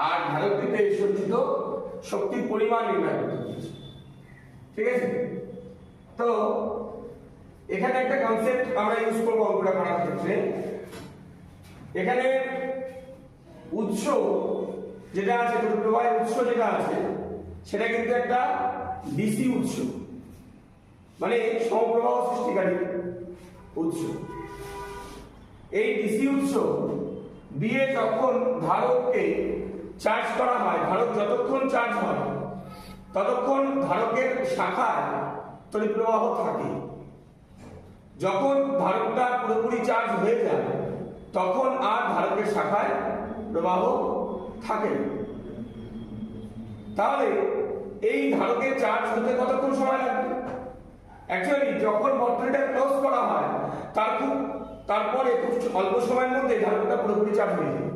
আর ধারকটিতে সঞ্চিত শক্তির পরিমাণ নির্ণয় করতে বলেছে। ঠিক আছে, তো এখানে একটা কনসেপ্ট আমরা ইউজ করব অঙ্কটা করার ক্ষেত্রে। এখানে উৎস যেটা আছে, প্রবাহের উৎস যেটা আছে সেটা কিন্তু একটা ডিসি উৎস, মানে সমপ্রবাহ সৃষ্টিকারী উৎস। এই ডিসি উৎস দিয়ে যখন ধারককে চার্জ করা হয়, ধারক যতক্ষণ চার্জ হয় ততক্ষণ ধারকের শাখায় তড়িৎ প্রবাহ থাকে। যখন ধারকটা পুরোপুরি চার্জ হয়ে যায় তখন আর ধারকের শাখায় প্রবাহ থাকে না। তাহলে এই ধারকের চার্জ হতে কতক্ষণ সময় লাগবে? অ্যাকচুয়ালি যখন বর্তনীটা ক্লোজ করা হয় তারপরে খুব অল্প সময়ের মধ্যে ধারকটা পুরোপুরি চার্জ হয়ে যায়।